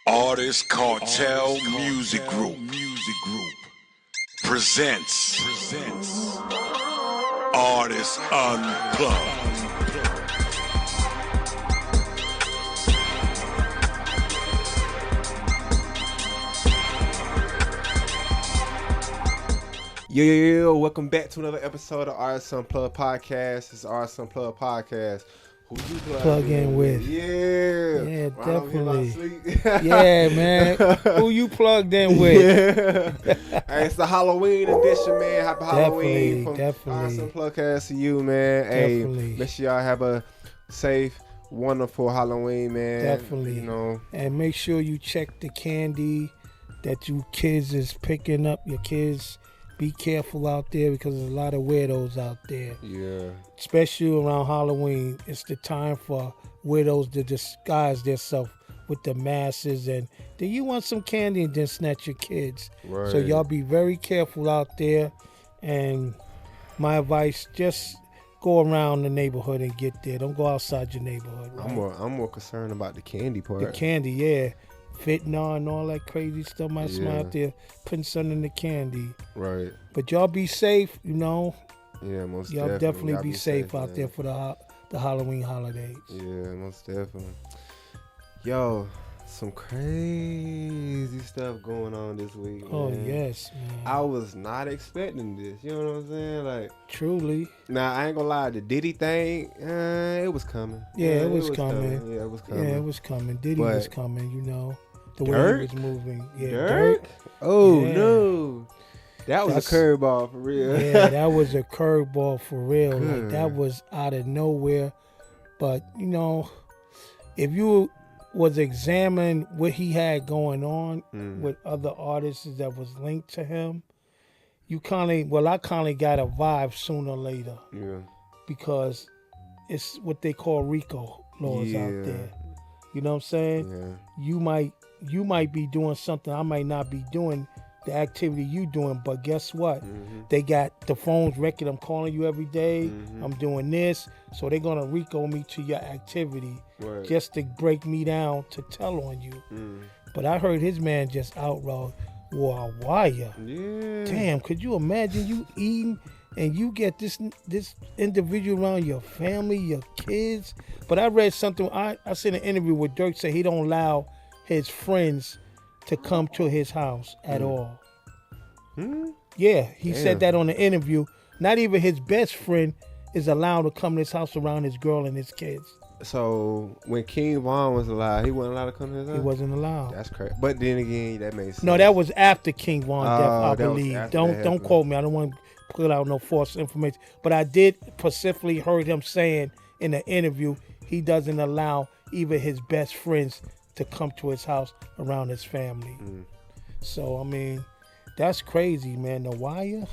Artist Cartel Music Group presents Artist Unplugged. Yo, welcome back to another episode of Artist Unplugged Podcast. It's Artist Unplugged Podcast. Who you plug in with? Yeah, definitely. Yeah, man. Who you plugged in with? Hey, it's the Halloween edition, man. Happy Halloween from definitely. Artist Unplugged Podcast to you, man. Definitely. Hey, make sure y'all have a safe, wonderful Halloween, man. Definitely. You know, and make sure you check the candy that you kids is picking up. Your kids, be careful out there because there's a lot of weirdos out there. Yeah. Especially around Halloween, it's the time for weirdos to disguise themselves with the masses. And do you want some candy and then snatch your kids? Right. So y'all be very careful out there. And my advice, just go around the neighborhood and get there. Don't go outside your neighborhood. Right? I'm more concerned about the candy part. The candy, yeah. Fentanyl and all that crazy stuff might smell out there, putting something in the candy. Right. But y'all be safe, you know. Yeah, most y'all definitely be safe out man. there for the Halloween holidays. Yeah, most definitely. Yo, some crazy stuff going on this week, man. Oh, yes, man. I was not expecting this. You know what I'm saying? Like, truly. Now, I ain't gonna lie. The Diddy thing, it was coming. Yeah, it was coming. Yeah, it was coming. Yeah, it was coming. Diddy was coming, you know. The way Durk? he was moving. Yeah, Durk? Oh, yeah. No. That's a curveball for real. Yeah, that was a curveball for real. Good. Like, that was out of nowhere. But, you know, if you was examining what he had going on with other artists that was linked to him, I kind of got a vibe sooner or later. Yeah. Because it's what they call RICO laws out there. You know what I'm saying? Yeah. You might be doing something I might not be doing, the activity you doing, but guess what? They got the phones record. I'm calling you every day. I'm doing this. So they're going to RICO me to your activity just to break me down to tell on you. But I heard his man just outlawed wore a wire. Yeah. Damn, could you imagine you eating and you get this individual around your family, your kids? But I read something, I seen an interview where Durk said he don't allow his friends to come to his house at all. Yeah, he said that on the interview. Not even his best friend is allowed to come to his house around his girl and his kids. So when King Von was alive, he wasn't allowed to come to his house? He wasn't allowed. That's crazy. But then again, that makes sense. No, that was after King Von death, I believe. Don't quote me. I don't want to put out no false information. But I did specifically heard him saying in the interview he doesn't allow even his best friends to come to his house around his family. So, I mean, that's crazy, man. The wire.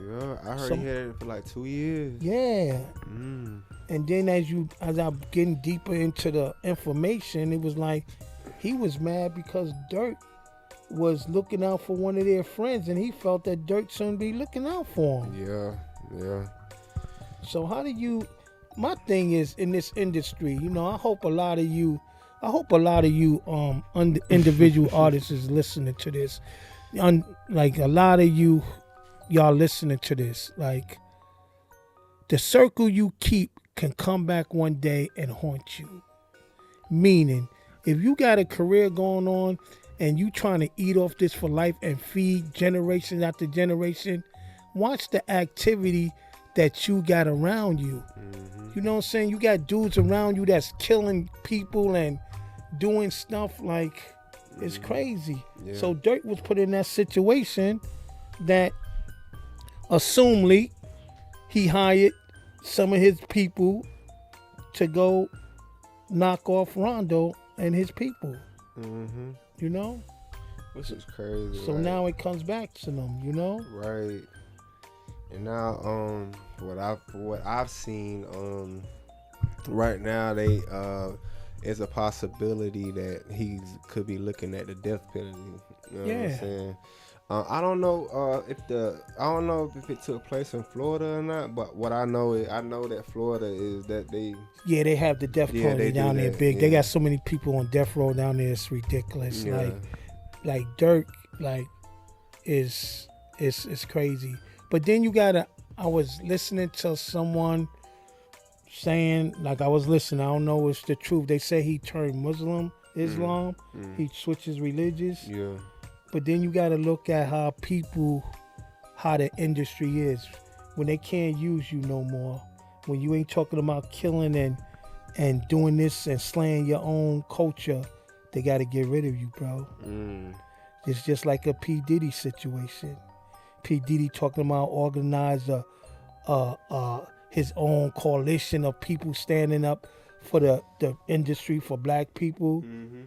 Yeah, I heard he had it for like 2 years. Yeah. And then as I'm getting deeper into the information, it was like he was mad because Durk was looking out for one of their friends, and he felt that Durk shouldn't be looking out for him. Yeah. So how do you? My thing is in this industry, you know, I hope a lot of you individual artists is listening to this. Like a lot of y'all listening to this, like the circle you keep can come back one day and haunt you. Meaning, if you got a career going on and you trying to eat off this for life and feed generation after generation, watch the activity that you got around you. You know what I'm saying? You got dudes around you that's killing people and doing stuff like it's crazy. Yeah. So Durk was put in that situation that assumedly he hired some of his people to go knock off Rondo and his people. You know? Which is crazy. So now it comes back to them, you know? Right. And now what I've seen right now they is a possibility that he could be looking at the death penalty. You know what I'm saying? I don't know if it took place in Florida or not, but what I know that Florida is that they have the death penalty down there big. Yeah. They got so many people on death row down there. It's ridiculous. Yeah. Like Durk, is crazy. But then I was listening to someone saying, I don't know if it's the truth. They say he turned Islam. He switches religions. Yeah. But then you got to look at how the industry is. When they can't use you no more, when you ain't talking about killing and doing this and slaying your own culture, they got to get rid of you, bro. It's just like a P. Diddy situation. P. Diddy talking about organize his own coalition of people standing up for the industry, for black people.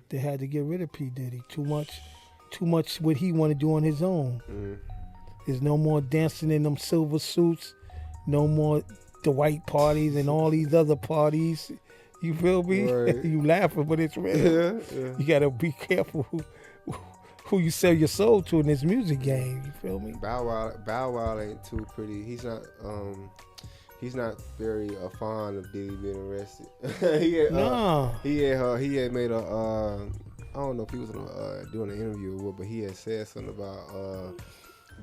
They had to get rid of P. Diddy. Too much what he want to do on his own. There's no more dancing in them silver suits. No more the white parties and all these other parties. You feel me? Right. You laughing, but it's real. Yeah. You gotta be careful who you sell your soul to in this music game. You feel me? Bow Wow ain't too pretty. He's not very fond of Diddy being arrested. He had made a I don't know if he was doing an interview or what, but he had said something about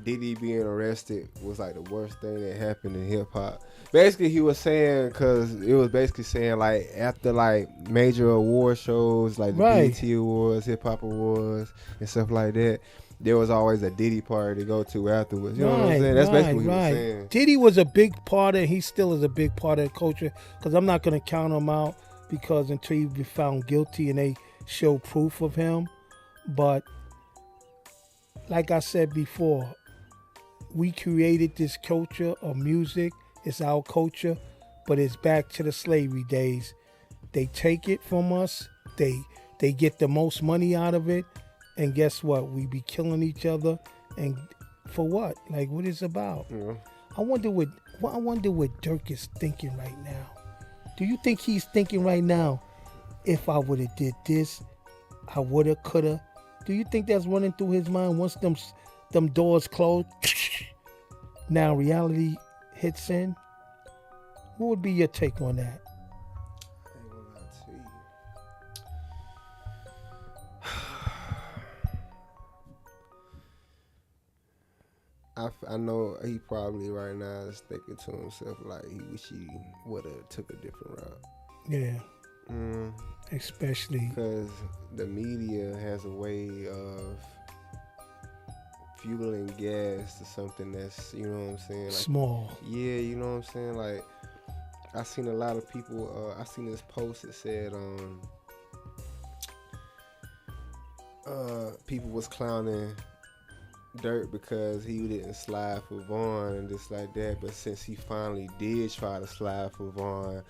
Diddy being arrested was like the worst thing that happened in hip hop. Basically, he was saying, because it was basically saying like after like major award shows like the BET Awards, Hip Hop Awards, and stuff like that, there was always a Diddy party to go to afterwards. You know what I'm saying? That's basically what he was saying. Diddy was a big part of, he still is a big part of the culture, because I'm not going to count him out, because until you be found guilty and they show proof of him. But like I said before, we created this culture of music. It's our culture, but it's back to the slavery days. They take it from us. They get the most money out of it. And guess what? We be killing each other. And for what? Like, what is it about? Yeah. I wonder what Durk is thinking right now. Do you think he's thinking right now, if I would have did this, I would have, could have? Do you think that's running through his mind once them doors close? Now reality hits in. What would be your take on that? I ain't gonna lie to you. I know he probably right now is thinking to himself like he wish he would have took a different route. Yeah. Especially because the media has a way of fueling gas to something that's, you know what I'm saying, like, small. Yeah, you know what I'm saying. Like, I seen a lot of people. I seen this post that said, people was clowning Durk because he didn't slide for Vaughn and this like that. But since he finally did try to slide for Vaughn,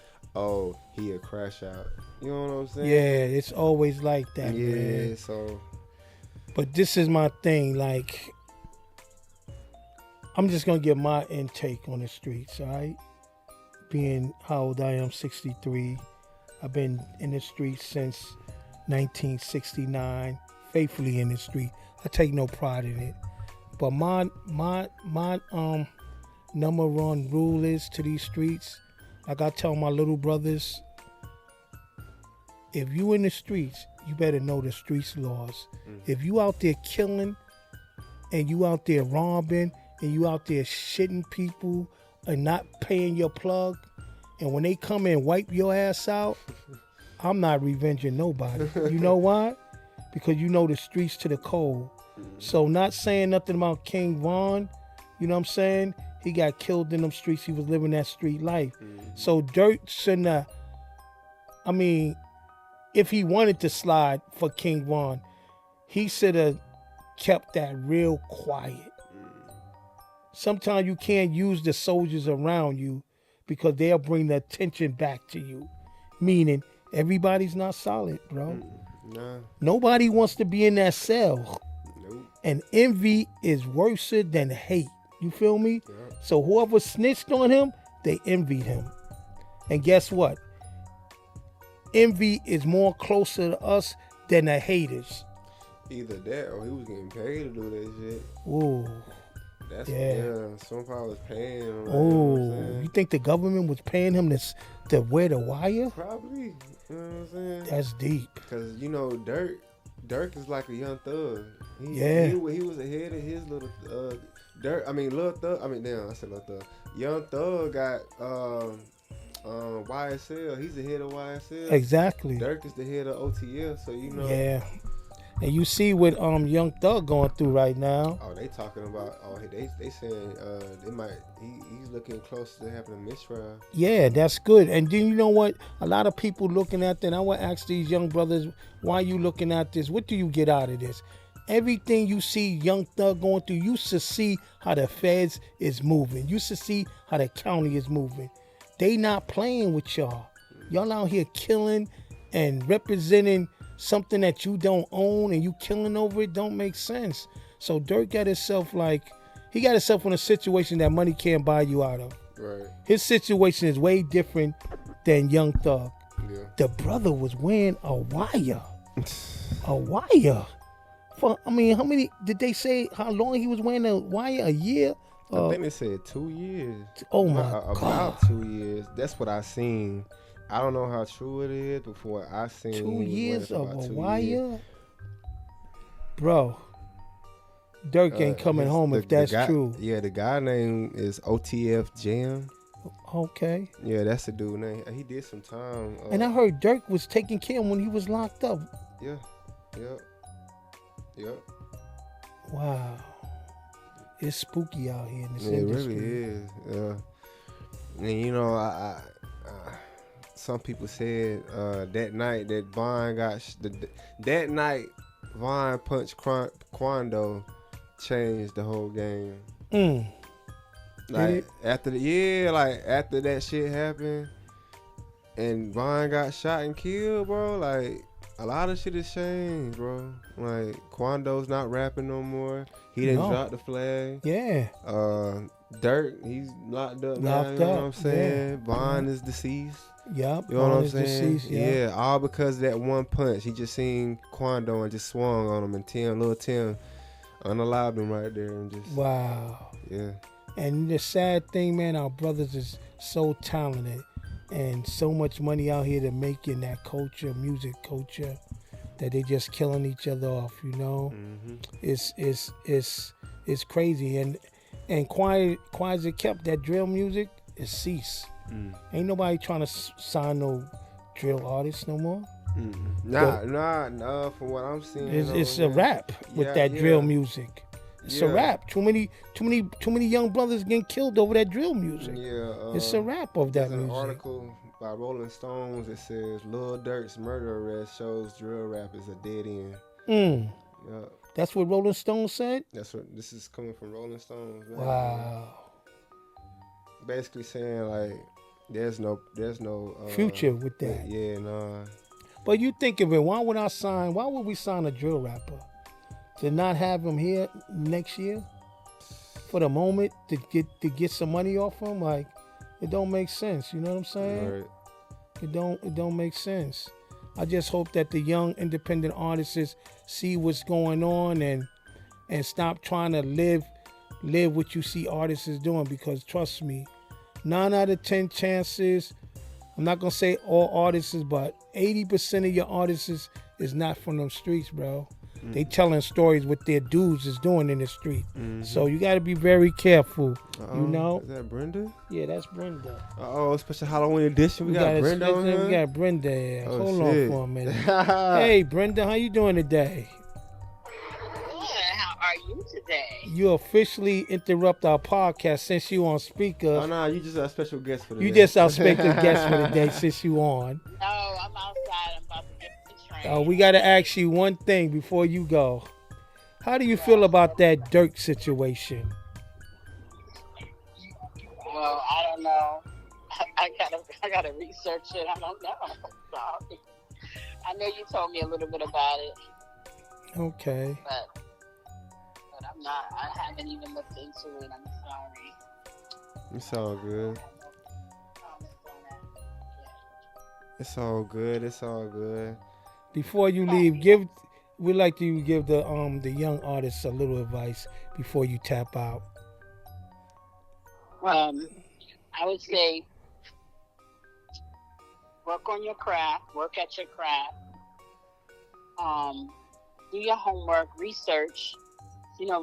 he a crash out. You know what I'm saying? Yeah, it's always like that, man. Yeah, so. But this is my thing. Like, I'm just gonna give my intake on the streets, all right? Being how old I am, 63. I've been in the streets since 1969, faithfully in the street. I take no pride in it. But my number one rule is to these streets, like I tell my little brothers, if you in the streets, you better know the streets laws. If you out there killing and you out there robbing and you out there shitting people and not paying your plug, and when they come and wipe your ass out, I'm not revenging nobody. You know why? Because you know the streets to the cold. So not saying nothing about King Von, you know what I'm saying? He got killed in them streets. He was living that street life. So Durk shouldn't have, I mean, if he wanted to slide for King Von, he should have kept that real quiet. Sometimes you can't use the soldiers around you because they'll bring the attention back to you. Meaning, everybody's not solid, bro. Nah. Nobody wants to be in that cell. Nope. And envy is worse than hate. You feel me? Yeah. So whoever snitched on him, they envied him. And guess what? Envy is more closer to us than the haters. Either that or he was getting paid to do that shit. Ooh. That's yeah. Somebody was paying him. Like, you think the government was paying him to wear the wire? Probably. You know what I'm saying? That's deep. Because Durk is like a young thug. He was ahead of his little Lil Thug. I said Lil Thug. Young Thug got YSL. He's the head of YSL. Exactly. Durk is the head of OTL. So you know. Yeah. And you see what Young Thug going through right now. Oh, they talking about. Oh, they saying he's looking close to having a mistrial. Yeah, that's good. And then you know what? A lot of people looking at that. And I would ask these young brothers, why are you looking at this? What do you get out of this? Everything you see Young Thug going through, you should see how the feds is moving. You should see how the county is moving. They not playing with y'all. Y'all out here killing and representing something that you don't own, and you killing over it don't make sense. So Durk got himself in a situation that money can't buy you out of. Right. His situation is way different than Young Thug. Yeah. The brother was wearing a wire. A wire. For how many did they say how long he was wearing a wire? A year? I think they said 2 years. Oh my God. About 2 years. That's what I seen. I don't know how true it is. Before I seen 2 years of a wire, bro. Durk ain't coming home if that's true. Yeah, the guy name is OTF Jam. Okay. Yeah, that's the dude name. He did some time. And I heard Durk was taking care of him when he was locked up. Yeah. Yep. Wow. It's spooky out here in this industry. It industry. Really is. Yeah. And you know, I some people said that night that Vaughn that night Vaughn punched Quando changed the whole game. Like after that shit happened and Vaughn got shot and killed, bro, like a lot of shit has changed, bro. Like Quando's not rapping no more. He didn't drop the flag. Yeah. Durk, he's locked up now, you know what I'm saying? Yeah. Vaughn is deceased. Yep. You know what I'm saying? Deceased, yeah, all because of that one punch. He just seen Quando and just swung on him, and Lil Tim unalived him right there and just. Wow. Yeah. And the sad thing, man, our brothers is so talented and so much money out here to make in that culture, music culture, that they just killing each other off. You know, it's crazy. And Kwanzaa kept that drill music. It ceased. Ain't nobody trying to sign no drill artists no more. Nah. From what I'm seeing, it's a rap with that drill music. It's a rap. Too many young brothers getting killed over that drill music. Yeah, it's a rap of that music. There's an article by Rolling Stones that says Lil Durk's murder arrest shows drill rap is a dead end. Yeah. That's what Rolling Stones said? That's what this is coming from Rolling Stones. Man. Wow. Basically saying like there's no future with that. Yeah, nah. But you think of it, why would we sign a drill rapper? To not have him here next year? For the moment to get some money off him? Like, it don't make sense, you know what I'm saying? Right. It don't make sense. I just hope that the young independent artists see what's going on and stop trying to live what you see artists is doing, because trust me, 9 out of 10 chances, I'm not gonna say all artists, but 80% of your artists is not from them streets, bro. They telling stories what their dudes is doing in the street. So you got to be very careful. You know. Is that Brenda? Yeah, that's Brenda. Special Halloween edition. We got Brenda on here. We got Brenda here. Oh, hold on for a minute. Hey, Brenda, how you doing today? Good. How are you today? You officially interrupt our podcast since you on speaker. Oh no, you just a special guest for the day. You just our special guest for the day since you on. No, I'm outside. I'm about to get the train. We got to ask you one thing before you go. How do you feel about that Durk situation? Well, I don't know. I gotta research it. I don't know. So, I know you told me a little bit about it. Okay. But I'm not. I haven't even looked into it. I'm sorry. It's all good. It's all good. It's all good. Before you leave, give we'd like to give the young artists a little advice before you tap out. I would say work on your craft, work at your craft, do your homework, research.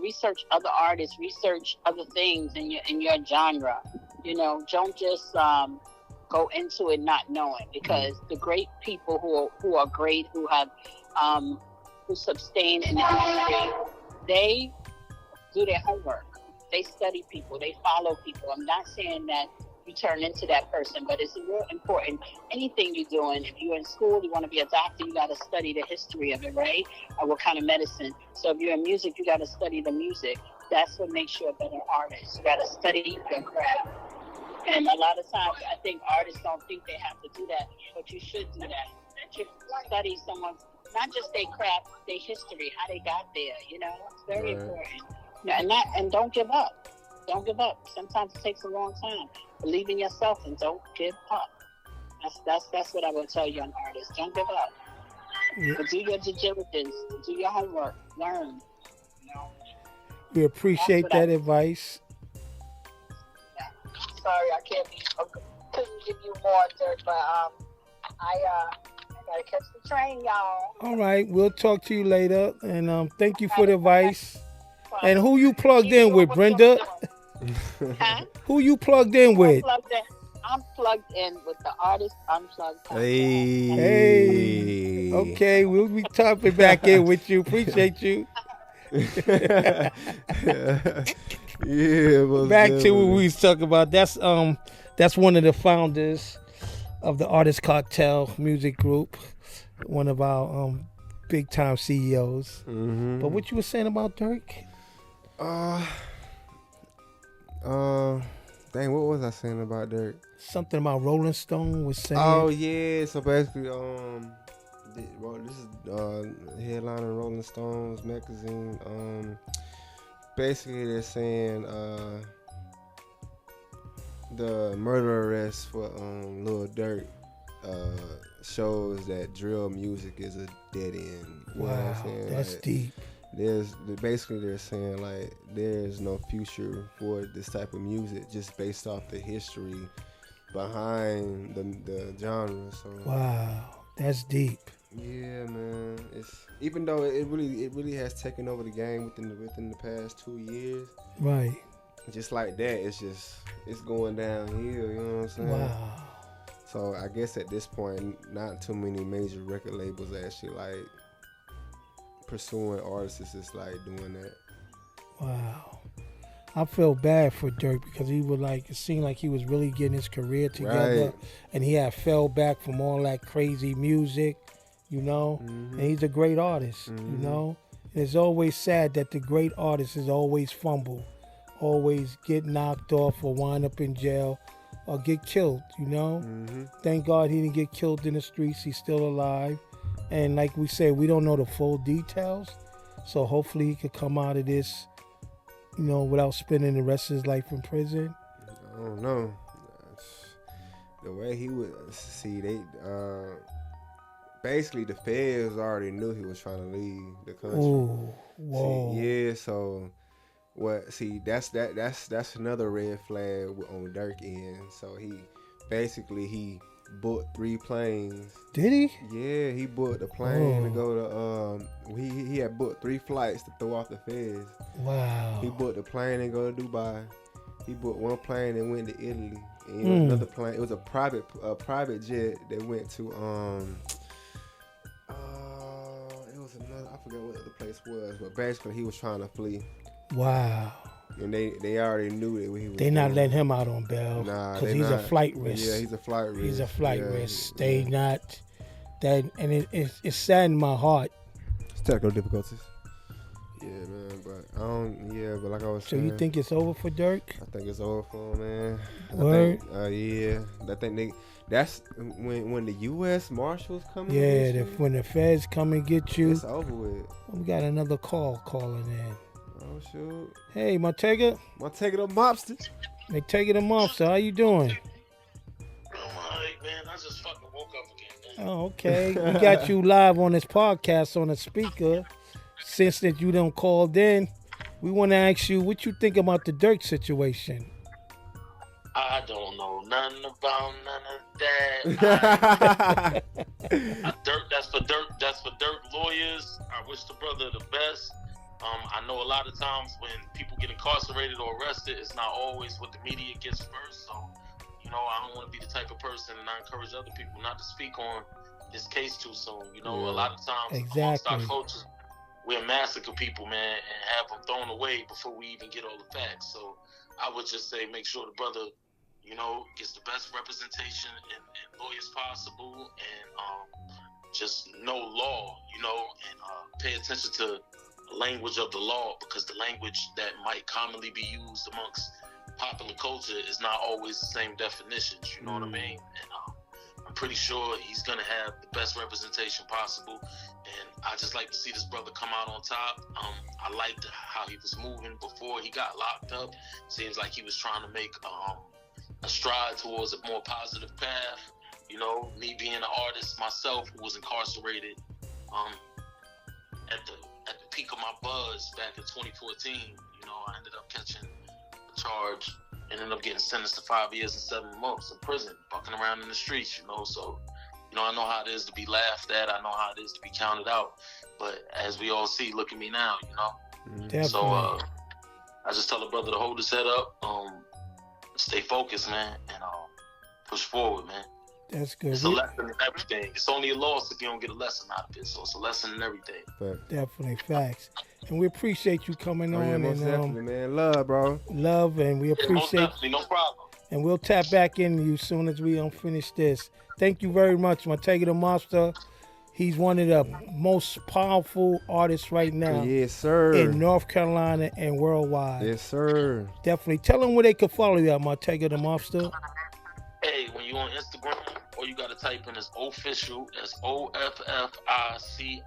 Research other artists, research other things in your genre. Don't just go into it not knowing, because the great people who are great, who have who sustain in the industry, they do their homework. They study people. They follow people. I'm not saying that you turn into that person, but it's real important. Anything you're doing, if you're in school, you want to be a doctor, you got to study the history of it, right? Or what kind of medicine. So if you're in music, you got to study the music. That's what makes you a better artist. You got to study your craft. And a lot of times, I think artists don't think they have to do that, but you should do that. You should study someone's, not just their craft, their history, how they got there. It's very important. And don't give up. Don't give up. Sometimes it takes a long time. Believe in yourself and don't give up. That's what I would tell young artists. Don't give up. Yeah. But do your due diligence. Do your homework. Learn. We appreciate that advice. Yeah. Sorry, I couldn't give you more, Dirk, but I gotta catch the train, y'all. All right, we'll talk to you later, and thank you for the advice. And who you plugged in with, Brenda? Huh? Who you plugged in with? I'm plugged in with the Artist Unplugged Podcast. Hey. Okay, we'll be topping back in with you. Appreciate you. Yeah. Back to what we was talking about. That's one of the founders of the Artist Cartel Music Group. One of our big time CEOs. Mm-hmm. But what you were saying about Durk? Dang, what was I saying about Durk? Something about Rolling Stone was saying. Oh yeah, so basically, this is headliner Rolling Stones magazine. Basically they're saying the murder arrest for Lil Durk shows that drill music is a dead end. You know what I'm saying? That's deep. They're saying like there's no future for this type of music just based off the history behind the genre. So wow, that's deep. Yeah, man. It's even though it really has taken over the game within the past 2 years. Right. Just like that, it's going downhill. You know what I'm saying? Wow. So I guess at this point, not too many major record labels actually like pursuing artists is like doing that. Wow. I feel bad for Durk because he would it seemed like he was really getting his career together, right. And he had fell back from all that crazy music, Mm-hmm. And he's a great artist, mm-hmm. And it's always sad that the great artists is always fumble, always get knocked off or wind up in jail or get killed, Mm-hmm. Thank God he didn't get killed in the streets. He's still alive. And like we said, we don't know the full details. So hopefully he could come out of this, without spending the rest of his life in prison. I don't know. The way he would see, basically the feds already knew he was trying to leave the country. Ooh, whoa. See, yeah, so that's another red flag on Durk end. So he booked 3 planes. Did he? Yeah, he booked a plane to go to. He had booked 3 flights to throw off the feds. Wow. He booked a plane and go to Dubai. He booked 1 plane and went to Italy. And another plane. It was a private jet that went to it was another. I forget what the place was, but basically he was trying to flee. Wow. And they already knew that he was. They not letting him out on bail. Nah, because he's a flight risk. Yeah, he's a flight risk. He's a flight risk. They not that, and it saddened my heart. It's technical difficulties. Yeah, man, but but like I was saying. So you think it's over for Durk? I think it's over for him, man. Word? Yeah. I think that's when the U.S. Marshals come in. Yeah, when the feds come and get you. It's over with. We got another calling in. Oh, shoot. Hey, Montega the mobster. Montega the mobster, how you doing? I'm alright, man. I just fucking woke up again, man. Oh, okay. We got you live on this podcast on a speaker. since that you done called in, we want to ask you what you think about the Durk situation. I don't know nothing about none of that. That's for Durk lawyers. I wish the brother the best. I know a lot of times when people get incarcerated or arrested, it's not always what the media gets first. So, I don't want to be the type of person, and I encourage other people not to speak on this case too soon. A lot of times amongst our culture, we'll massacre people, man, and have them thrown away before we even get all the facts. So I would just say make sure the brother, gets the best representation and lawyers possible, and just know law, and pay attention to the language of the law, because the language that might commonly be used amongst popular culture is not always the same definitions, you know what I mean? And I'm pretty sure he's going to have the best representation possible, and I just like to see this brother come out on top. I liked how he was moving before he got locked up. Seems like he was trying to make a stride towards a more positive path. Me being an artist myself who was incarcerated at the peak of my buzz back in 2014, I ended up catching a charge and ended up getting sentenced to 5 years and 7 months in prison, bucking around in the streets, so I know how it is to be laughed at, I know how it is to be counted out, but as we all see, look at me now, Definitely. So I just tell the brother to hold his head up, stay focused, man, and push forward, man. That's good. It's a lesson in everything. It's only a loss if you don't get a lesson out of it. So it's a lesson in everything. Definitely, facts. And we appreciate you coming on. Most definitely, man. Love, bro. Love, and we appreciate. Most definitely, no problem. And we'll tap back into you as soon as we finish this. Thank you very much, my Tae the Monster. He's one of the most powerful artists right now. Yes, sir. In North Carolina and worldwide. Yes, sir. Definitely. Tell them where they can follow you at, my Tae the Monster. Hey, when you on Instagram, all you gotta type in is official. That's OFFICIAL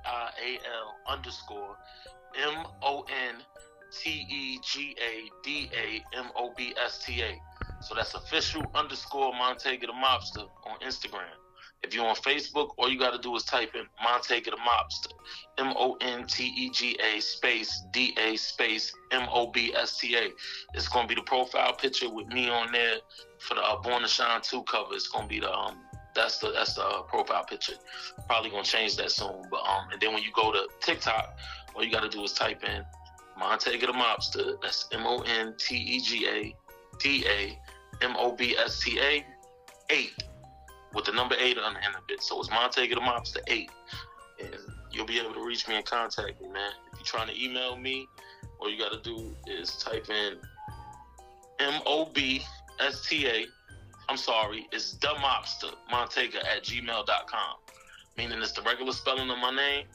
MONTEGADAMOBSTA. So that's official _ Montega the Mobster on Instagram. If you're on Facebook, all you got to do is type in Montega the Mobster, MONTEGA space DA space MOBSTA. It's going to be the profile picture with me on there for the Born to Shine 2 cover. It's going to be the that's the profile picture. Probably going to change that soon, but and then when you go to TikTok, all you got to do is type in Montega the Mobster. That's MONTEGADAMOBSTA 8. With the number 8 on the end of it. So it's Montega the Mobster 8. And you'll be able to reach me and contact me, man. If you're trying to email me, all you got to do is type in MOBSTA. I'm sorry, it's the Mobster, Montega @gmail.com. Meaning it's the regular spelling of my name,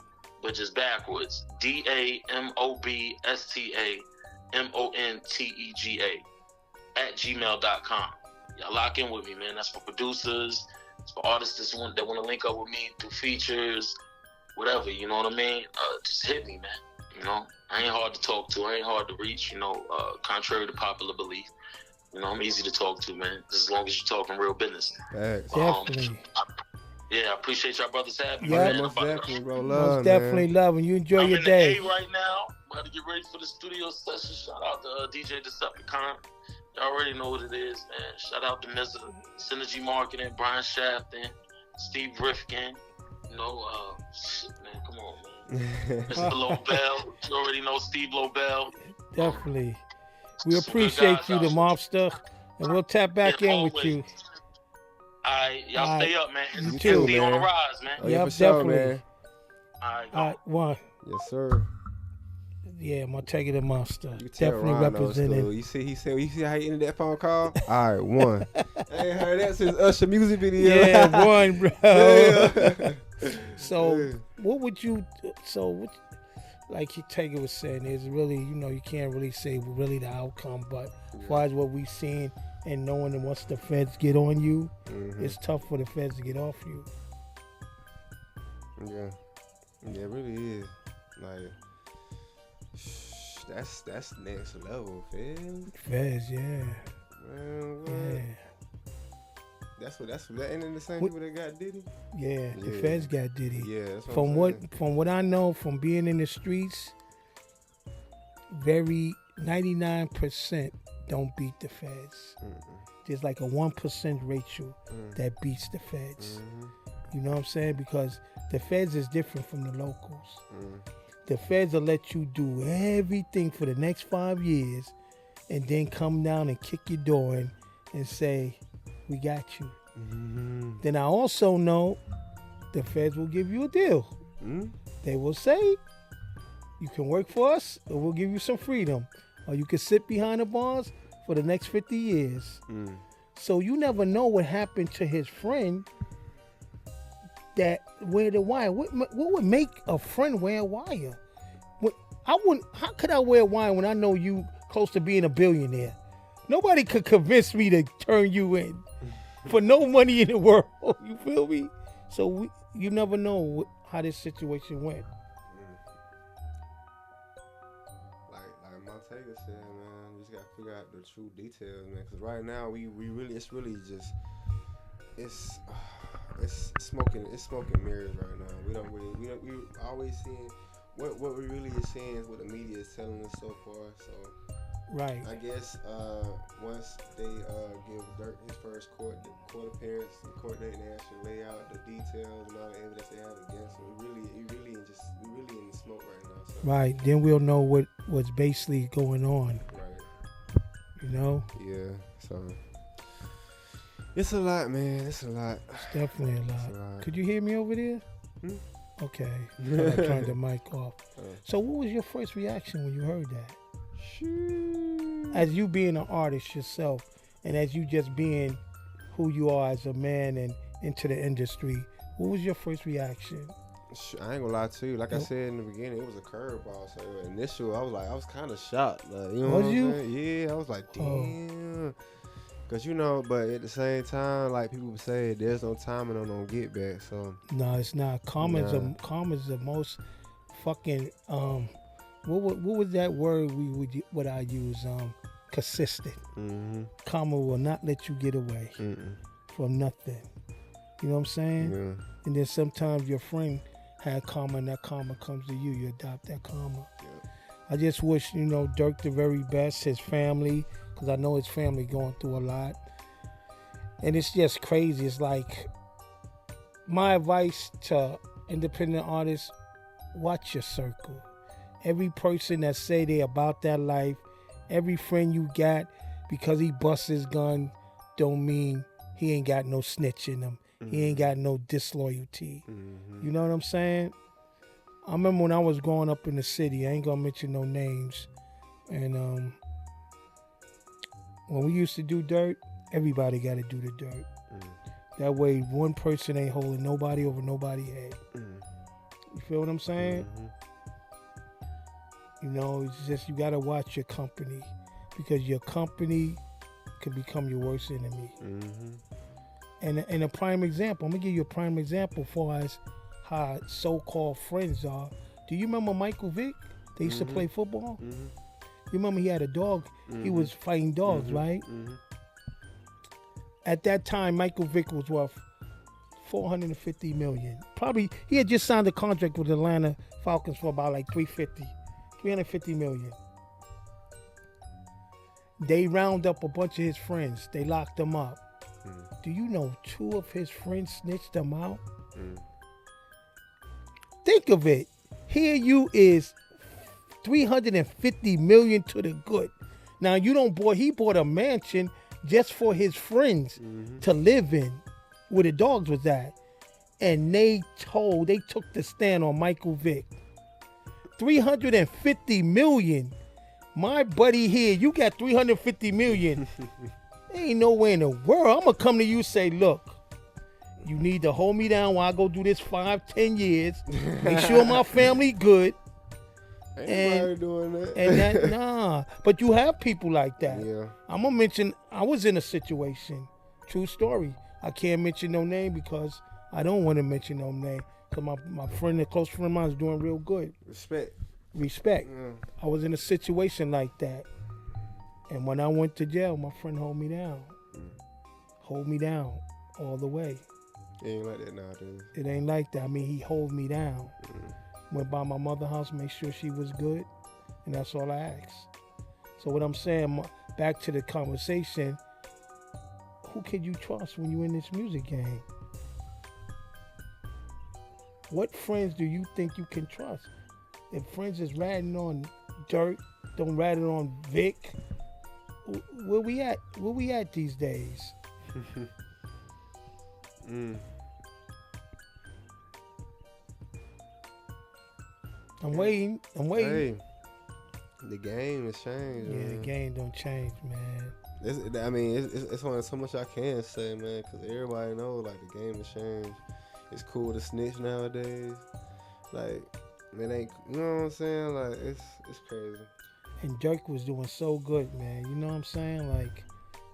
but just backwards. DAMOBSTA MONTEGA @gmail.com. Y'all lock in with me, man. That's for producers. It's for artists that want to link up with me through features, whatever, you know what I mean? Just hit me, man. I ain't hard to talk to. I ain't hard to reach, contrary to popular belief. I'm easy to talk to, man, as long as you're talking real business. Definitely. I appreciate y'all brothers having me, Yeah, man. Most definitely, bro. Most Love, definitely man. love, and you enjoy I'm your in day. the A right now. I'm about to get ready for the studio session. Shout out to DJ Decepticon. Y'all already know what it is, man. Shout out to Mr. Synergy Marketing, Brian Shafton, Steve Rifkin. Shit, man, come on, man. Mr. Lobel. You already know Steve Lobel. Definitely. We Some good appreciate guys you, out the here. Mobster, and we'll tap back in with you. Y'all stay up, man. You It's too, SC on the man. rise, man. Oh, yeah, Yep, for sure, definitely. man. All right, All right, one. Yes, sir. Yeah, my Tae the Monster. You can tell Definitely Ron knows, representing. too. You see how he ended that phone call? All right, one. I ain't heard that since Usher music video. Yeah, one, bro. Yeah. So, Yeah. what would you? Like Tae was saying, is really, you can't really say really the outcome, but as far as what we've seen and knowing that once the feds get on you, it's tough for the feds to get off you. Yeah, it really is. Like, that's next level, fam. Feds, yeah. Man, what? Yeah. That's what that ain't the same people that got Diddy. Yeah, the feds got Diddy. Yeah, that's from what I know from being in the streets, 99% don't beat the feds. There's like a 1% ratio that beats the feds. You know what I'm saying? Because the feds is different from the locals. The feds will let you do everything for the next 5 years and then come down and kick your door in and say, we got you. Then I also know the feds will give you a deal. They will say, you can work for us or we'll give you some freedom. Or you can sit behind the bars for the next 50 years. So you never know what happened to his friend that wear the wire. What would make a friend wear a wire? How could I wear a wire when I know you close to being a billionaire? Nobody could convince me to turn you in for no money in the world. You feel me? So you never know how this situation went. Like Montega said, man, you just gotta figure out the true details, man. Because right now we really it's smoking mirrors right now. We always seeing what we really is seeing is what the media is telling us so far. So right, I guess once they give Durk his first court appearance, the court date, and they actually lay out the details and all the evidence they have against him. We really in the smoke right now. So. Right, then we'll know what's basically going on. Right. You know? Yeah. So. It's a lot, man. It's a lot. It's definitely a lot. Could you hear me over there? Okay. I turned the mic off. So what was your first reaction when you heard that? As you being an artist yourself, and as you just being who you are as a man and into the industry, what was your first reaction? I ain't gonna lie to you. Like I said in the beginning, it was a curveball. So initial, I was kind of shocked. Like, you know what I'm saying? Yeah, I was like, damn. Cause but at the same time, like people say, there's no timing on no get back. So no, it's not. Karma's the most fucking What was that word what I use? Consistent. Karma will not let you get away from nothing. You know what I'm saying? Yeah. And then sometimes your friend had karma, and that karma comes to you. You adopt that karma. Yeah. I just wish Durk the very best, his family. Because I know his family going through a lot. And it's just crazy. It's like, my advice to independent artists, watch your circle. Every person that say they about that life, every friend you got, because he busts his gun, don't mean he ain't got no snitch in him. He ain't got no disloyalty. You know what I'm saying? I remember when I was growing up in the city, I ain't gonna mention no names. And when we used to do dirt, everybody got to do the dirt. That way, one person ain't holding nobody over nobody's head. You feel what I'm saying? It's just you got to watch your company, because your company could become your worst enemy. And a prime example, I'm going to give you a prime example for as how so-called friends are. Do you remember Michael Vick? They used to play football. You remember he had a dog? He was fighting dogs, right? At that time, Michael Vick was worth $450 million. Probably, he had just signed a contract with the Atlanta Falcons for about like $350 million. They round up a bunch of his friends. They locked him up. Do you know 2 of his friends snitched him out? Think of it. Here you is $350 million to the good. Now he bought a mansion just for his friends to live in, where the dogs was at. And they took the stand on Michael Vick. $350 million. My buddy here, you got $350 million. There ain't nowhere in the world. I'm gonna come to you and say, look, you need to hold me down while I go do this 5-10 years. Make sure my family good. Ain't nobody doing that. And but you have people like that. Yeah. I'm gonna mention, I was in a situation, true story. I can't mention no name because I don't want to mention no name. Because my friend, a close friend of mine, is doing real good. Respect. Yeah. I was in a situation like that. And when I went to jail, my friend hold me down. all the way. It ain't like that nowadays. It ain't like that. I mean, he hold me down. Went by my mother's house, make sure she was good, and that's all I asked. So what I'm saying, back to the conversation, who can you trust when you're in this music game? What friends do you think you can trust? If friends is ratting on Durk, don't rat it on Vic, where we at? Where we at these days? I'm waiting. Hey, the game has changed. Yeah, man. the game don't change, man. It's only so much I can say, man, because everybody knows, like, the game has changed. It's cool to snitch nowadays. Like, it ain't, you know what I'm saying? Like, it's crazy. And Durk was doing so good, man. You know what I'm saying? Like,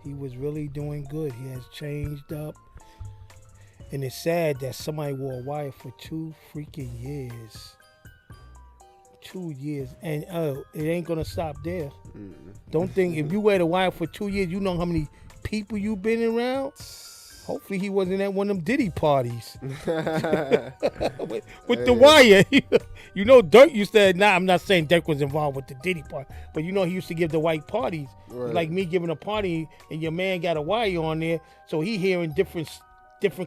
he was really doing good. He has changed up. And it's sad that somebody wore a wire for 2 freaking years. 2 years. And it ain't going to stop there. Don't think, if you wear the wire for 2 years, you know how many people you been around? Hopefully he wasn't at one of them Diddy parties. with the wire. You know, Durk used to, I'm not saying Durk was involved with the Diddy party, but you know he used to give the white parties. Right. Like me giving a party and your man got a wire on there, so he hearing different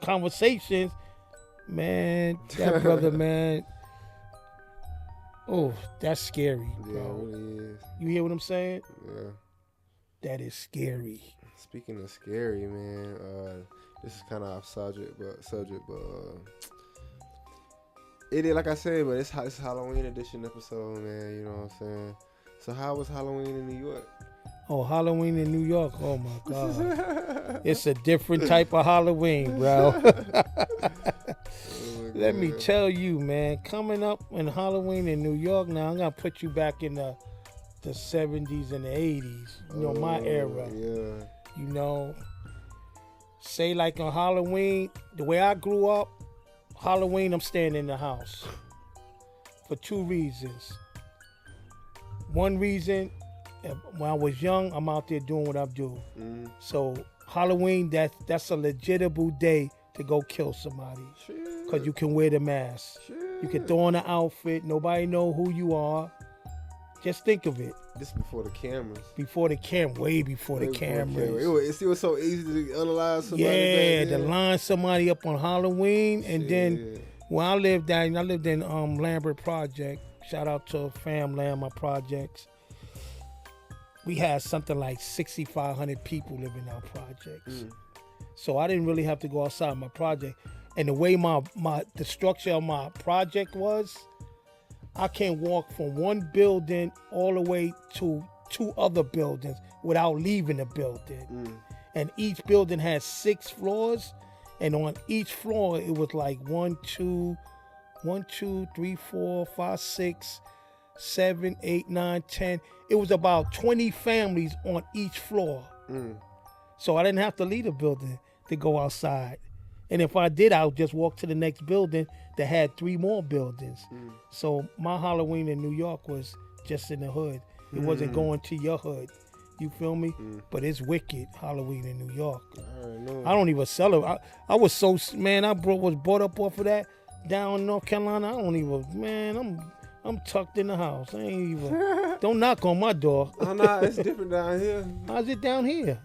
conversations. Man, that brother, man. Oh, that's scary, bro. Yeah, it really is. You hear what I'm saying? Yeah. That is scary. Speaking of scary, man, this is kind of off subject, but it is, like I said, but it's Halloween edition episode, man. You know what I'm saying? So how was Halloween in New York? Oh, Halloween in New York. Oh my God. It's a different type of Halloween, bro. Let me tell you, man, coming up in Halloween in New York, now I'm going to put you back in the 70s and the 80s, you know, my era. Yeah. You know, say like on Halloween, the way I grew up, Halloween, I'm staying in the house for 2 reasons. One reason, when I was young, I'm out there doing what I do. So Halloween, that's a legitimate day to go kill somebody. Because you can wear the mask. You can throw on an outfit. Nobody know who you are. Just think of it. This before the cameras. Way before the cameras. It was so easy to unalive somebody. Yeah, to line somebody up on Halloween. And then when I lived in Lambert Project. Shout out to Fam Lamb, my projects. We had something like 6,500 people living in our projects. So I didn't really have to go outside my project. And the way the structure of my project was, I can walk from one building all the way to 2 other buildings without leaving the building. And each building has 6 floors. And on each floor, it was like 1, 2, 3, 4, 5, 6, 7, 8, 9, 10. It was about 20 families on each floor. So I didn't have to leave the building to go outside. And if I did, I would just walk to the next building that had 3 more buildings. So my Halloween in New York was just in the hood. It wasn't going to your hood. You feel me? But it's wicked, Halloween in New York. I don't even celebrate. I was so, man, was brought up off of that down in North Carolina. I don't even, man, I'm tucked in the house. I ain't even, don't knock on my door. Oh, no, it's different down here. How's it down here?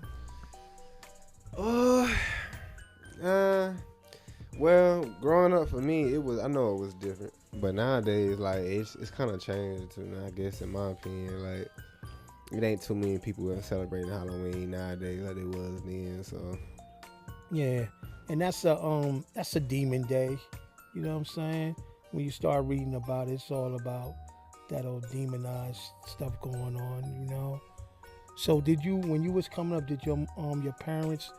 Well, growing up for me, I know it was different, but nowadays, like, it's kind of changed to me, I guess, in my opinion. Like, it ain't too many people that celebrating Halloween nowadays like it was then. So, yeah, and that's a demon day. You know what I'm saying? When you start reading about it, it's all about that old demonized stuff going on. You know. So, when you was coming up, did your parents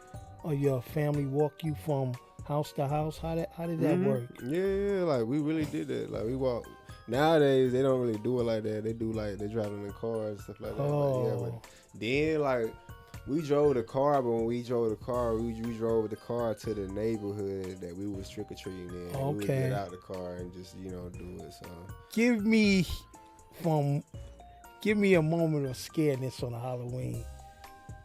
or your family walk you from house to house? How did that work? Yeah, like we really did that. Like we walk. Nowadays they don't really do it like that. They do like they driving in cars and stuff like that. But then like we drove the car, but when we drove the car, we drove the car to the neighborhood that we was trick or treating in. Okay. We would get out the car and just do it. So give me a moment of scaredness on a Halloween.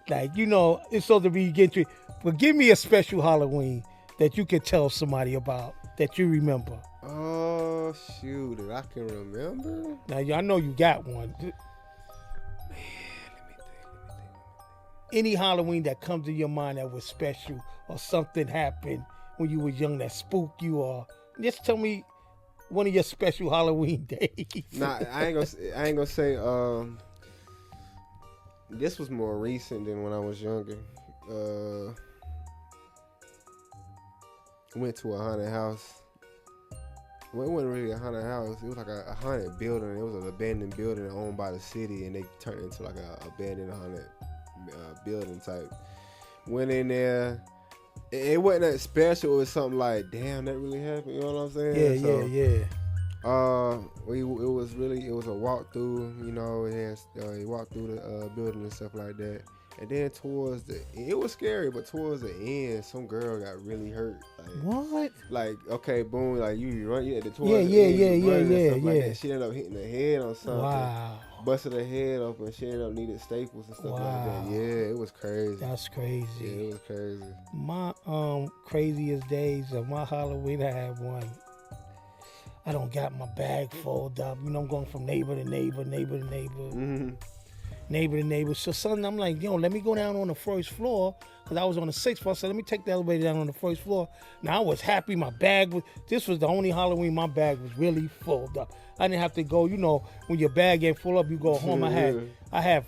Like, it's supposed to be getting to. But give me a special Halloween that you can tell somebody about that you remember. Oh, shoot, that I can remember? Now, I know you got one. Man, let me think. Any Halloween that comes to your mind that was special or something happened when you was young that spooked you, or just tell me one of your special Halloween days. Nah, I ain't gonna say. This was more recent than when I was younger. Went to a haunted house. Well, it wasn't really a haunted house. It was like a haunted building. It was an abandoned building owned by the city, and they turned it into like a abandoned haunted building type. Went in there. It wasn't that special. It was something like, damn, that really happened. You know what I'm saying? Yeah. It was a walkthrough. You walked through the building and stuff like that. And then it was scary, but towards the end, some girl got really hurt. Like, what? Like, okay, boom, like you run, at the towards Yeah. Like that. She ended up hitting her head on something. Wow. Busted her head open. She ended up needing staples and stuff like that. Yeah, it was crazy. That's crazy. Yeah, it was crazy. My craziest days of my Halloween, I had one. I don't got my bag folded up. I'm going from neighbor to neighbor. Mm-hmm. Neighbor to neighbor. So suddenly I'm like, let me go down on the first floor, because I was on the 6th floor. So let me take the elevator down on the first floor. Now I was happy. My bag this was the only Halloween my bag was really filled up. I didn't have to go, when your bag ain't full up, you go home. I have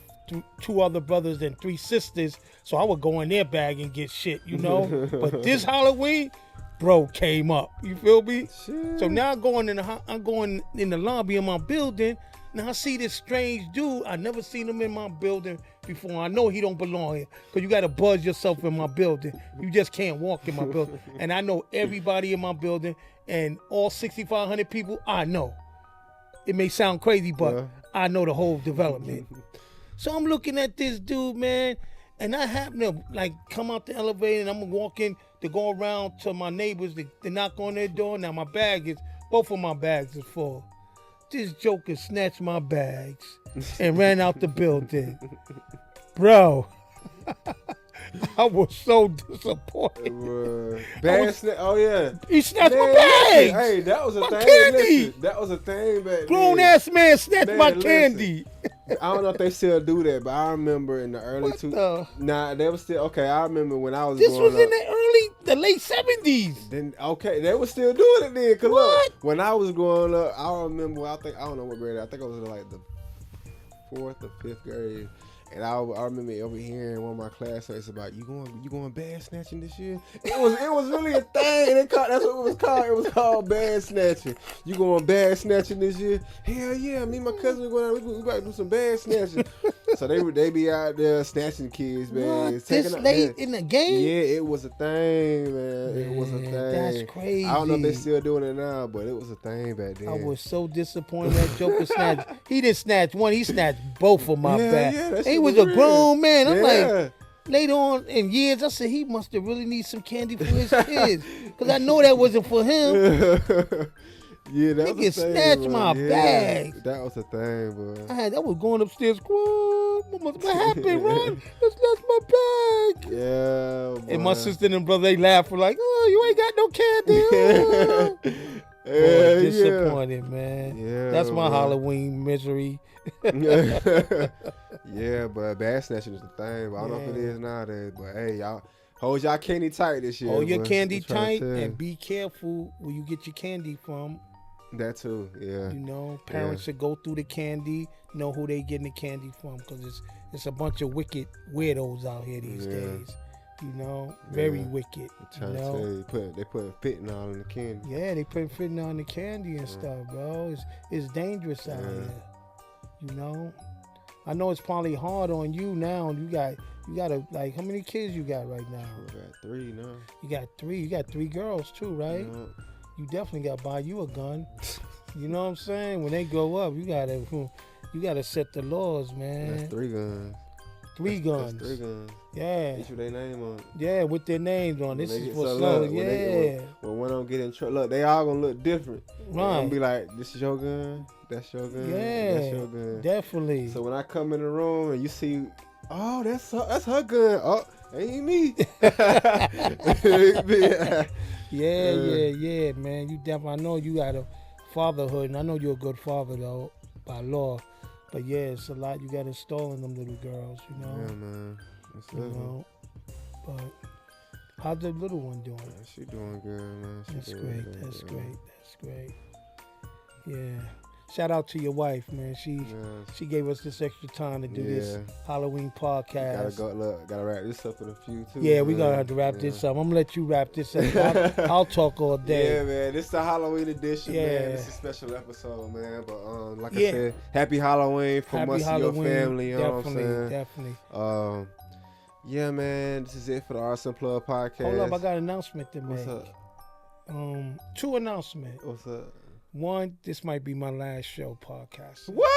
2 other brothers and 3 sisters, so I would go in their bag and get shit, But this Halloween, bro came up. You feel me? Shit. So now I'm going in the lobby of my building. Now I see this strange dude. I never seen him in my building before. I know he don't belong here, because you got to buzz yourself in my building. You just can't walk in my building. And I know everybody in my building, and all 6,500 people, I know. It may sound crazy, but I know the whole development. So I'm looking at this dude, man, and I happen to come out the elevator, and I'm walking to go around to my neighbors to knock on their door. Now both of my bags is full. This joker snatched my bags and ran out the building. Bro, I was so disappointed. Oh, yeah. He snatched my bags. Hey, that was a thing. Candy. Listen, that was a thing back then. Grown-ass man snatched my candy. I don't know if they still do that, but I remember in the early Nah, they were still okay. I remember when I was. This was in the late 70s. Then they were still doing it then. Cause look, when I was growing up, I remember. I don't know what grade. I think I was in like the 4th or 5th grade. And I remember overhearing one of my classmates about you going bag snatching this year. It was really a thing. That's what it was called. It was called bag snatching. You going bag snatching this year? Hell yeah! Me and my cousin we going. We about to do some bag snatching. So they be out there snatching kids, man. What? This late in the game? Yeah, it was a thing, man. It was a thing. That's crazy. I don't know if they still doing it now, but it was a thing back then. I was so disappointed that Joker snatched. He didn't snatch one. He snatched both of my bags. Yeah, he was a grown man. I'm like, later on in years, I said he must have really need some candy for his kids, because I know that wasn't for him. Yeah, that was a thing. Snatched my bag. That was a thing, bro. I was going upstairs. What happened, Ron? They snatched my bag. Yeah, boy. And my sister and brother, they laughed, like, oh, you ain't got no candy. Boy, disappointed, man. Yeah, that's my Halloween misery. Yeah, but bag snatching is the thing. But I don't know if it is nowadays. But hey, y'all hold y'all candy tight this year. Hold your candy tight and be careful where you get your candy from. That too, yeah. Parents should go through the candy, know who they getting the candy from, because it's a bunch of wicked weirdos out here these days. Very wicked. I'm trying to tell you, they put fentanyl in the candy. Yeah, they put fentanyl in the candy and stuff, bro. It's dangerous out here. I know it's probably hard on you now. You gotta like, how many kids you got right now? I got 3 now. You got 3. You got 3 girls too, right? Yeah. You definitely gotta buy you a gun. You know what I'm saying? When they grow up, you gotta set the laws, man. That's 3 guns. 3 guns. That's 3 guns. Yeah. Each with their name on it. Yeah, with their names on. This is for slow. Yeah. When one don't get in trouble, look, they all gonna look different. Right. Gonna be like, this is your gun. That's your gun. Yeah. That's your gun. Definitely. So when I come in the room and you see Oh, that's her gun. Oh, ain't me. Yeah, man. You definitely. I know you got a fatherhood, and I know you're a good father though, by law. But yeah, it's a lot you got installed in them little girls, you know. Yeah, man. You know. But how's the little one doing? Yeah, she doing good, man. That's great. Yeah. Shout out to your wife, man. She gave us this extra time to do this Halloween podcast. Gotta wrap this up in a few too. Yeah, we gotta have to wrap this up. I'm gonna let you wrap this up. I'll talk all day. Yeah, man. This is the Halloween edition, man. This is a special episode, man. But like I said, happy Halloween from us and your family. You know what I'm saying? Definitely. Yeah, man. This is it for the Artist Unplugged podcast. Hold up, I got an announcement to make. What's up? 2 announcements. What's up? One, this might be my last show podcast. What?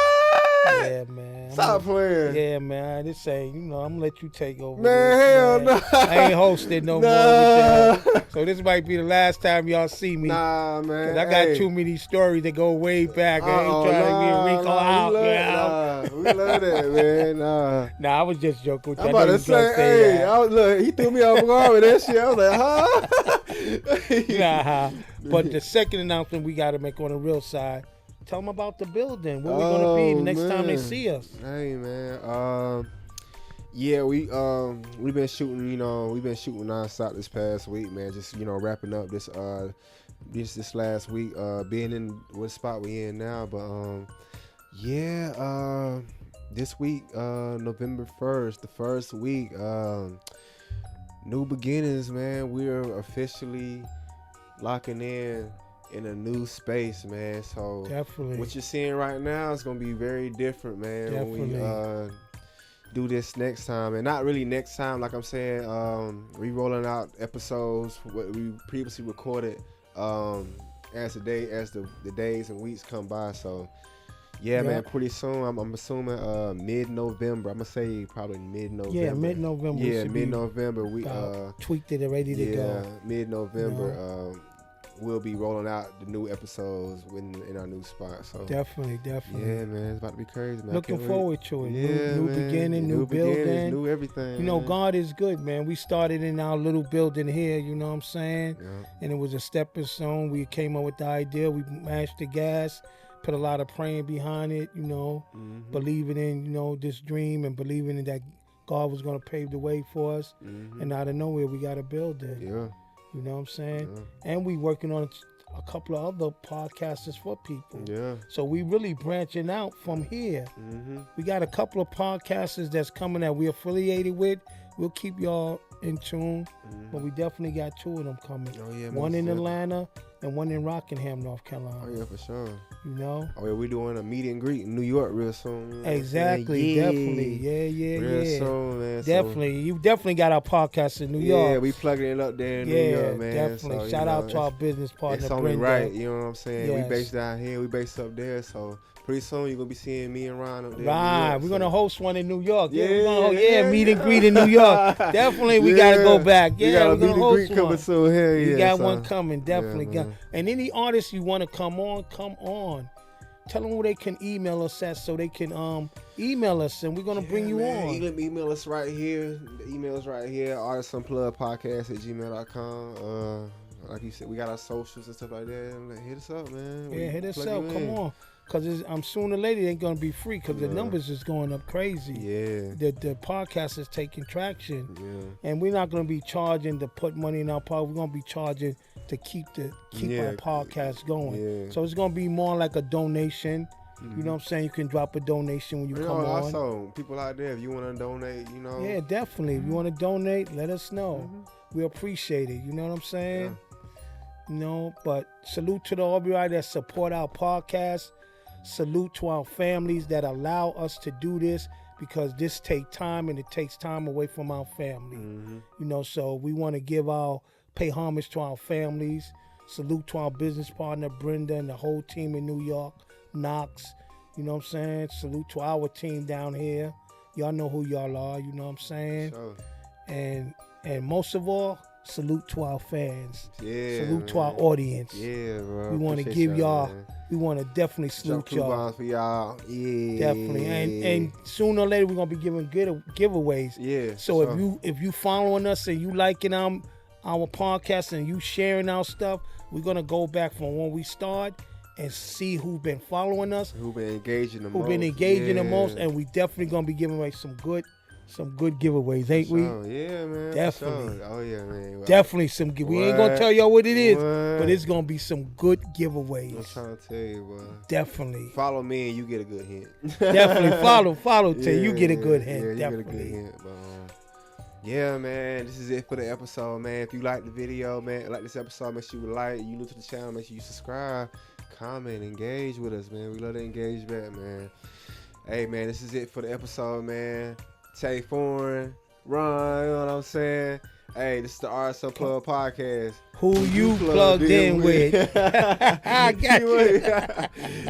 Yeah, man. Stop playing. Yeah, man. This ain't, I'm gonna let you take over. Man, hell no. I ain't hosting no more with y'all. So this might be the last time y'all see me. Nah, man. I got too many stories that go way back. I ain't trying to be Rico out. We love that, man. Nah, I was just joking with you. I'm about to say, look, he threw me off guard with that shit. I was like, huh? But the second announcement we got to make on the real side, tell them about the building. Where we going to be the next time they see us. Hey, man. Yeah, we've been shooting, we've been shooting nonstop this past week, man. Just, wrapping up this last week, being in what spot we in now. But, this week, November 1st, the first week, new beginnings, man. We're officially locking in a new space, man. So definitely, what you're seeing right now is gonna be very different, man. Definitely. When we do this next time, and not really next time, like I'm saying, re-rolling out episodes what we previously recorded as the days and weeks come by. So yeah, man, pretty soon. I'm assuming mid-November. I'm gonna say probably mid-November. Yeah, mid-November. Yeah, mid-November. We tweaked it and ready to go. Yeah, mid-November. We'll be rolling out the new episodes in our new spot. So definitely. Yeah, man, it's about to be crazy, man. Looking forward to it. Yeah, new beginning, new building, new everything. God is good, man. We started in our little building here. You know what I'm saying? Yeah. And it was a stepping stone. We came up with the idea. We mashed the gas. Put a lot of praying behind it, believing in, this dream and believing in that God was going to pave the way for us. Mm-hmm. And out of nowhere, we got a building. Yeah. You know what I'm saying? Yeah. And we working on a couple of other podcasters for people. Yeah. So we really branching out from here. Mm-hmm. We got a couple of podcasters that's coming that we're affiliated with. We'll keep y'all in tune. Mm-hmm. But we definitely got 2 of them coming. Oh, yeah. One in Atlanta and one in Rockingham, North Carolina. Oh, yeah, for sure. Oh, yeah, we're doing a meet and greet in New York real soon. Exactly. Definitely. Yeah. Real soon, man. Definitely. You definitely got our podcast in New York. Yeah, we plugging it up there in New York, man. Definitely. So, shout out to our business partner, it's only Brenda. right, you know what I'm saying? Yes. We based down here, we based up there, so pretty soon you're going to be seeing me and Ron up there. Right. We're going to host one in New York. Meet and yeah. greet in New York. Definitely, we got to go back. Yeah, we're going to host one. Coming soon here. We got one coming, definitely. Yeah, and any artists you want to come on. Tell them where they can email us at so they can email us, and we're going to bring you on. Email us right here. The email is right here, artistunpluggedpodcast@gmail.com. Like you said, we got our socials and stuff like that. Hit us up, man. Hit us up. Come on. Because sooner or later it ain't going to be free because the numbers is going up crazy. Yeah. The podcast is taking traction. Yeah. And we're not going to be charging to put money in our podcast. We're going to be charging to keep our podcast going. Yeah. So it's going to be more like a donation. Mm-hmm. You know what I'm saying? You can drop a donation when you come on. Also, people out there, if you want to donate, Yeah, definitely. If you want to donate, let us know. Mm-hmm. We appreciate it. You know what I'm saying? Yeah. But salute to everybody that support our podcast. Salute to our families that allow us to do this because this takes time and it takes time away from our family. Mm-hmm. So we want to pay homage to our families. Salute to our business partner, Brenda, and the whole team in New York, Knox. You know what I'm saying? Salute to our team down here. Y'all know who y'all are. You know what I'm saying? Sure. And most of all, salute to our fans. Yeah. Salute man. to our audience. Yeah, bro. We want to give y'all. We want to definitely salute Jump y'all. for y'all. Yeah. Definitely, and sooner or later we're gonna be giving good giveaways. Yeah. So if you following us and you liking our podcast and you sharing our stuff, we're gonna go back from when we start and see who's been following us, who been engaging the most, and we definitely gonna be giving away some good giveaways, ain't we? Yeah, man. Definitely. Oh yeah, man. Well, definitely some. We ain't gonna tell y'all what it is, What? but it's gonna be some good giveaways. I'm trying to tell you, boy. Definitely. Follow me and you get a good hint. Definitely follow till you get a good hint. Yeah, you definitely. get a good hint. But, yeah, man, this is it for the episode, man. If you like the video, man, like this episode, make sure you like. You new to the channel, make sure you subscribe, comment, engage with us, man. We love to engage back, man. Hey, man, this is it for the episode, man. Tae And Ron, you know what I'm saying? Hey, this is the Artist Unplugged Podcast. Who you plugged in with? I got you.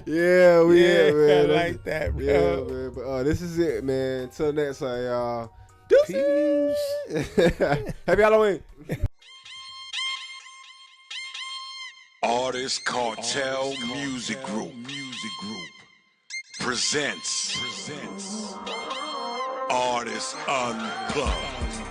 Yeah, man. I like that, bro. Yeah, man. But this is it, man. Until next time, y'all. Peace. Happy Halloween. Artist Cartel Music Group presents Artist Unplugged.